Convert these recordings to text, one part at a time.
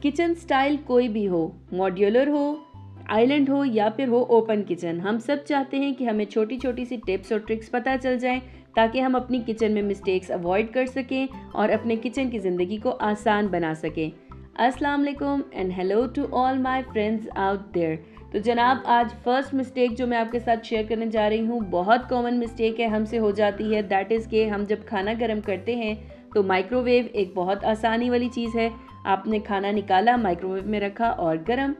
Kitchen style कोई भी हो, मॉड्यूलर हो, आइलैंड हो या फिर हो ओपन किचन, हम सब चाहते हैं कि हमें छोटी छोटी सी टिप्स और ट्रिक्स पता चल जाएं ताकि हम अपनी किचन में मिस्टेक्स अवॉइड कर सकें और अपने किचन की ज़िंदगी को आसान बना सकें। अस्सलाम वालेकुम and hello to all my friends out there. तो जनाब, आज फर्स्ट मिस्टेक जो मैं आपके साथ शेयर करने जा रही हूँ, बहुत कॉमन मिस्टेक है, हमसे हो जाती है। दैट इज़ कि हम जब खाना गर्म करते हैं तो माइक्रोवेव एक बहुत आसानी वाली चीज़ है। आपने खाना निकाला, माइक्रोवेव में रखा और गर्म।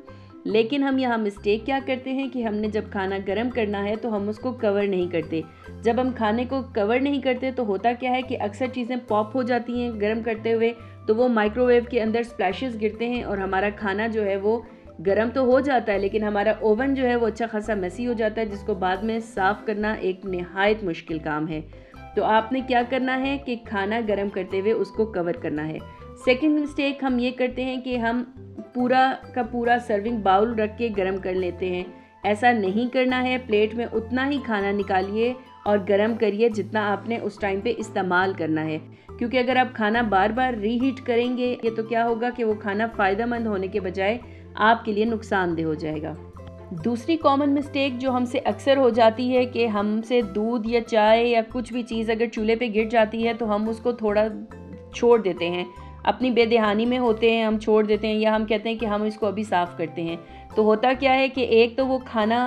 लेकिन हम यहाँ मिस्टेक क्या करते हैं कि हमने जब खाना गर्म करना है तो हम उसको कवर नहीं करते। जब हम खाने को कवर नहीं करते तो होता क्या है कि अक्सर चीज़ें पॉप हो जाती हैं गर्म करते हुए, तो वो माइक्रोवेव के अंदर स्प्लैशेस गिरते हैं और हमारा खाना जो है वो गर्म तो हो जाता है, लेकिन हमारा ओवन जो है वो अच्छा खासा मेसी हो जाता है, जिसको बाद में साफ़ करना एक निहायत मुश्किल काम है। तो आपने क्या करना है कि खाना गर्म करते हुए उसको कवर करना है। सेकंड मिस्टेक हम ये करते हैं कि हम पूरा का पूरा सर्विंग बाउल रख के गर्म कर लेते हैं। ऐसा नहीं करना है। प्लेट में उतना ही खाना निकालिए और गर्म करिए जितना आपने उस टाइम पे इस्तेमाल करना है, क्योंकि अगर आप खाना बार बार रीहीट करेंगे ये तो क्या होगा कि वो खाना फ़ायदेमंद होने के बजाय आपके लिए नुकसानदेह हो जाएगा। दूसरी कॉमन मिस्टेक जो हमसे अक्सर हो जाती है कि हमसे दूध या चाय या कुछ भी चीज़ अगर चूल्हे पे गिर जाती है तो हम उसको थोड़ा छोड़ देते हैं, अपनी बेदहानी में होते हैं, हम छोड़ देते हैं, या हम कहते हैं कि हम इसको अभी साफ़ करते हैं। तो होता क्या है कि एक तो वो खाना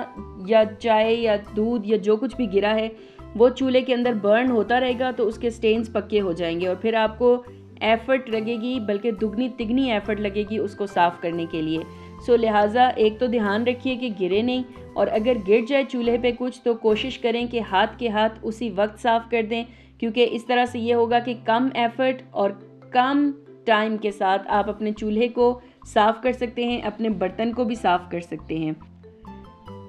या चाय या दूध या जो कुछ भी गिरा है वो चूल्हे के अंदर बर्न होता रहेगा, तो उसके स्टेन्स पक्के हो जाएंगे और फिर आपको एफ़र्ट लगेगी, बल्कि दुगनी तिगनी एफ़र्ट लगेगी उसको साफ़ करने के लिए। सो लिहाजा एक तो ध्यान रखिए कि गिरे नहीं, और अगर गिर जाए चूल्हे पे कुछ तो कोशिश करें कि हाथ के हाथ उसी वक्त साफ़ कर दें, क्योंकि इस तरह से ये होगा कि कम एफ़र्ट और कम टाइम के साथ आप अपने चूल्हे को साफ़ कर सकते हैं, अपने बर्तन को भी साफ़ कर सकते हैं।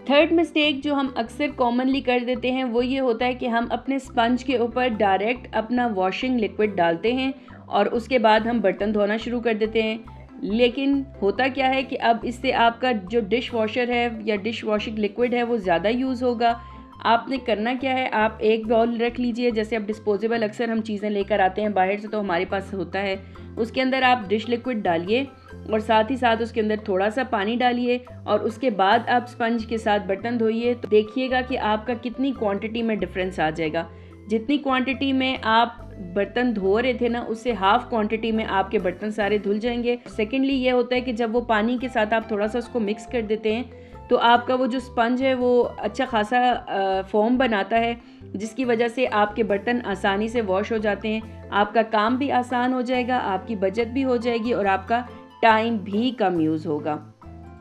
थर्ड मिस्टेक जो हम अक्सर कॉमनली कर देते हैं वो ये होता है कि हम अपने स्पंज के ऊपर डायरेक्ट अपना वॉशिंग लिक्विड डालते हैं और उसके बाद हम बर्तन धोना शुरू कर देते हैं। लेकिन होता क्या है कि अब इससे आपका जो डिश वॉशर है या डिश वॉशिंग लिक्विड है वो ज़्यादा यूज़ होगा। आपने करना क्या है, आप एक बाउल रख लीजिए, जैसे अब डिस्पोजेबल अक्सर हम चीज़ें लेकर आते हैं बाहर से तो हमारे पास होता है, उसके अंदर आप डिश लिक्विड डालिए और साथ ही साथ उसके अंदर थोड़ा सा पानी डालिए और उसके बाद आप स्पंज के साथ बर्तन धोइए। तो देखिएगा कि आपका कितनी क्वांटिटी में डिफरेंस आ जाएगा। जितनी क्वांटिटी में आप बर्तन धो रहे थे ना, उससे हाफ क्वांटिटी में आपके बर्तन सारे धुल जाएंगे। सेकेंडली ये होता है कि जब वो पानी के साथ आप थोड़ा सा उसको मिक्स कर देते हैं तो आपका वो जो स्पंज है वो अच्छा खासा फोम बनाता है, जिसकी वजह से आपके बर्तन आसानी से वॉश हो जाते हैं। आपका काम भी आसान हो जाएगा, आपकी बचत भी हो जाएगी और आपका टाइम भी कम यूज़ होगा।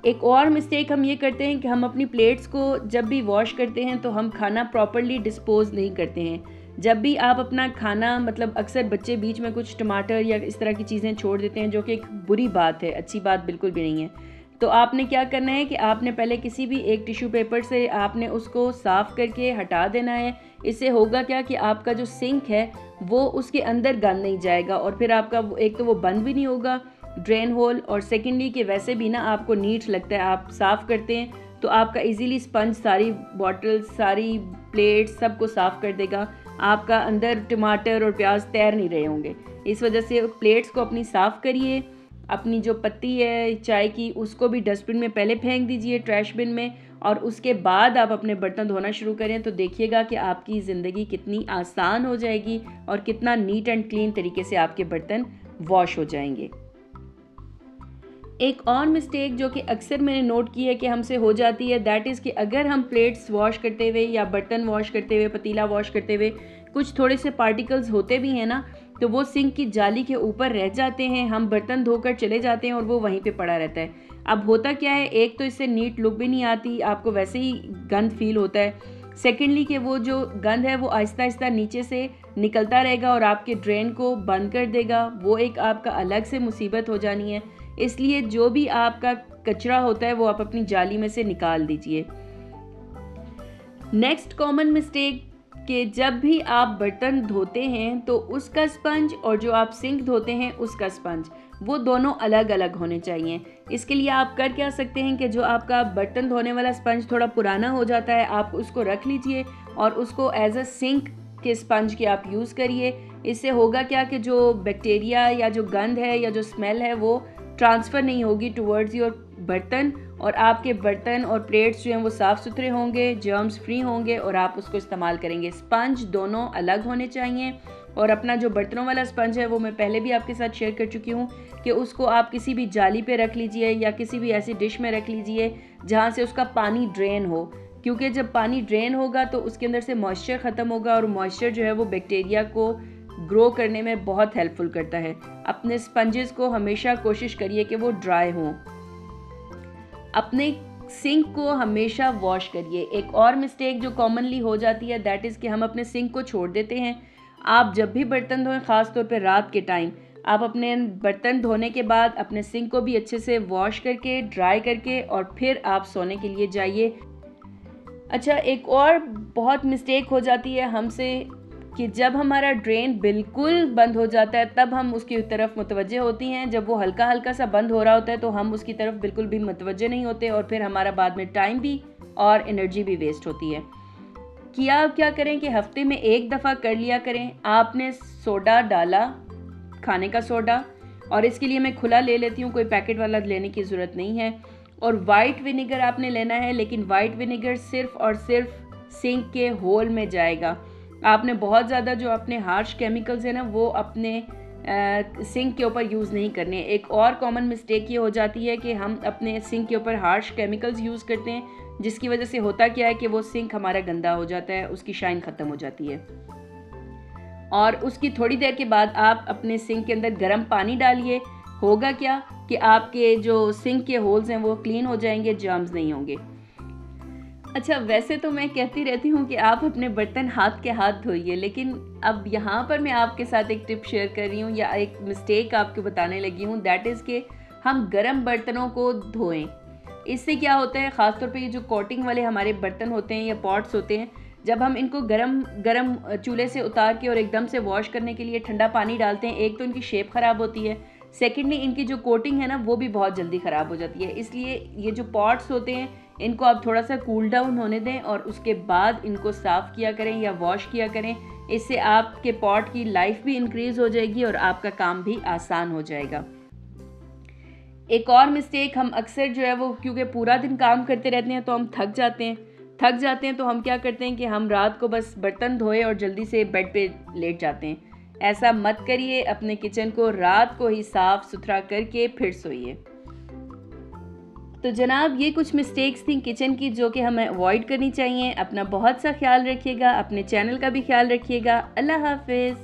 एक और मिस्टेक हम ये करते हैं कि हम अपनी प्लेट्स को जब भी वॉश करते हैं तो हम खाना प्रॉपरली डिस्पोज नहीं करते हैं। जब भी आप अपना खाना, मतलब अक्सर बच्चे बीच में कुछ टमाटर या इस तरह की चीज़ें छोड़ देते हैं, जो कि एक बुरी बात है, अच्छी बात बिल्कुल भी नहीं है। तो आपने क्या करना है कि आपने पहले किसी भी एक टिश्यू पेपर से आपने उसको साफ़ करके हटा देना है। इससे होगा क्या कि आपका जो सिंक है वो उसके अंदर गंद नहीं जाएगा और फिर आपका एक तो वो बंद भी नहीं होगा ड्रेन होल, और सेकेंडली कि वैसे भी ना आपको नीट लगता है, आप साफ़ करते हैं तो आपका इजीली स्पंज सारी बॉटल्स, सारी प्लेट्स सबको साफ़ कर देगा। आपका अंदर टमाटर और प्याज तैर नहीं रहे होंगे। इस वजह से प्लेट्स को अपनी साफ़ करिए। अपनी जो पत्ती है चाय की उसको भी डस्टबिन में पहले फेंक दीजिए, ट्रैश बिन में, और उसके बाद आप अपने बर्तन धोना शुरू करें। तो देखिएगा कि आपकी ज़िंदगी कितनी आसान हो जाएगी और कितना नीट एंड क्लीन तरीके से आपके बर्तन वॉश हो जाएंगे। एक और मिस्टेक जो कि अक्सर मैंने नोट की है कि हमसे हो जाती है, दैट इज़ कि अगर हम प्लेट्स वॉश करते हुए या बर्तन वॉश करते हुए, पतीला वॉश करते हुए कुछ थोड़े से पार्टिकल्स होते भी हैं ना, तो वो सिंक की जाली के ऊपर रह जाते हैं। हम बर्तन धोकर चले जाते हैं और वो वहीं पे पड़ा रहता है। अब होता क्या है, एक तो इससे नीट लुक भी नहीं आती, आपको वैसे ही गंद फील होता है। सेकेंडली कि वो जो गंद है वो आहिस्ता आहिस्ता नीचे से निकलता रहेगा और आपके ड्रेन को बंद कर देगा। वो एक आपका अलग से मुसीबत हो जानी है। इसलिए जो भी आपका कचरा होता है वो आप अपनी जाली में से निकाल दीजिए। नेक्स्ट कॉमन मिस्टेक कि जब भी आप बर्तन धोते हैं तो उसका स्पंज और जो आप सिंक धोते हैं उसका स्पंज, वो दोनों अलग अलग होने चाहिए। इसके लिए आप कर क्या सकते हैं कि जो आपका बर्तन धोने वाला स्पंज थोड़ा पुराना हो जाता है, आप उसको रख लीजिए और उसको एज अ सिंक के स्पंज के आप यूज़ करिए। इससे होगा क्या कि जो बैक्टीरिया या जो गंद है या जो स्मेल है वो ट्रांसफ़र नहीं होगी टुवर्ड्स योर बर्तन, और आपके बर्तन और प्लेट्स जो हैं वो साफ़ सुथरे होंगे, जर्म्स फ्री होंगे और आप उसको इस्तेमाल करेंगे। स्पंज दोनों अलग होने चाहिए, और अपना जो बर्तनों वाला स्पंज है वो मैं पहले भी आपके साथ शेयर कर चुकी हूँ कि उसको आप किसी भी जाली पे रख लीजिए या किसी भी ऐसी डिश में रख लीजिए जहाँ से उसका पानी ड्रेन हो, क्योंकि जब पानी ड्रेन होगा तो उसके अंदर से मॉइस्चर ख़त्म होगा, और मॉइस्चर जो है वो बैक्टीरिया को ग्रो करने में बहुत हेल्पफुल करता है। अपने स्पंजेस को हमेशा कोशिश करिए कि वो ड्राई हों। अपने सिंक को हमेशा वॉश करिए। एक और मिस्टेक जो कॉमनली हो जाती है दैट इज़ कि हम अपने सिंक को छोड़ देते हैं। आप जब भी बर्तन धोएं, ख़ास तौर पे रात के टाइम, आप अपने बर्तन धोने के बाद अपने सिंक को भी अच्छे से वॉश करके, ड्राई करके और फिर आप सोने के लिए जाइए। अच्छा, एक और बहुत मिस्टेक हो जाती है हमसे कि जब हमारा ड्रेन बिल्कुल बंद हो जाता है तब हम उसकी तरफ मुतवज्जे होती हैं। जब वो हल्का हल्का सा बंद हो रहा होता है तो हम उसकी तरफ बिल्कुल भी मुतवज्जे नहीं होते, और फिर हमारा बाद में टाइम भी और एनर्जी भी वेस्ट होती है। कि आप क्या करें कि हफ्ते में एक दफ़ा कर लिया करें। आपने सोडा डाला, खाने का सोडा, और इसके लिए मैं खुला ले लेती हूँ, कोई पैकेट वाला लेने की ज़रूरत नहीं है। और वाइट विनेगर आपने लेना है, लेकिन वाइट विनेगर सिर्फ़ और सिर्फ सिंक के होल में जाएगा। आपने बहुत ज़्यादा जो अपने हार्श केमिकल्स हैं ना वो अपने सिंक के ऊपर यूज़ नहीं करने। एक और कॉमन मिस्टेक ये हो जाती है कि हम अपने सिंक के ऊपर हार्श केमिकल्स यूज़ करते हैं, जिसकी वजह से होता क्या है कि वो सिंक हमारा गंदा हो जाता है, उसकी शाइन ख़त्म हो जाती है। और उसकी थोड़ी देर के बाद आप अपने सिंक के अंदर गर्म पानी डालिए। होगा क्या कि आपके जो सिंक के होल्स हैं वो क्लीन हो जाएंगे, जर्म्स नहीं होंगे। अच्छा, वैसे तो मैं कहती रहती हूँ कि आप अपने बर्तन हाथ के हाथ धोइए, लेकिन अब यहाँ पर मैं आपके साथ एक टिप शेयर कर रही हूँ या एक मिस्टेक आपको बताने लगी हूँ, दैट इज़ कि हम गर्म बर्तनों को धोएं। इससे क्या होता है, ख़ासतौर पे ये जो कोटिंग वाले हमारे बर्तन होते हैं या पॉट्स होते हैं, जब हम इनको गरम चूल्हे से उतार के और एकदम से वॉश करने के लिए ठंडा पानी डालते हैं, एक तो इनकी शेप ख़राब होती है, सेकेंडली इनकी जो कोटिंग है ना वो भी बहुत जल्दी ख़राब हो जाती है। इसलिए ये जो पॉट्स होते हैं इनको आप थोड़ा सा कूल डाउन होने दें और उसके बाद इनको साफ़ किया करें या वॉश किया करें। इससे आपके पॉट की लाइफ भी इंक्रीज़ हो जाएगी और आपका काम भी आसान हो जाएगा। एक और मिस्टेक हम अक्सर जो है वो, क्योंकि पूरा दिन काम करते रहते हैं तो हम थक जाते हैं तो हम क्या करते हैं कि हम रात को बस बर्तन धोए और जल्दी से बेड पे लेट जाते हैं। ऐसा मत करिए, अपने किचन को रात को ही साफ़ सुथरा करके फिर सोइए। तो जनाब, ये कुछ मिस्टेक्स थी किचन की जो कि हमें अवॉइड करनी चाहिए। अपना बहुत सा ख्याल रखिएगा, अपने चैनल का भी ख्याल रखिएगा। अल्लाह हाफिज़।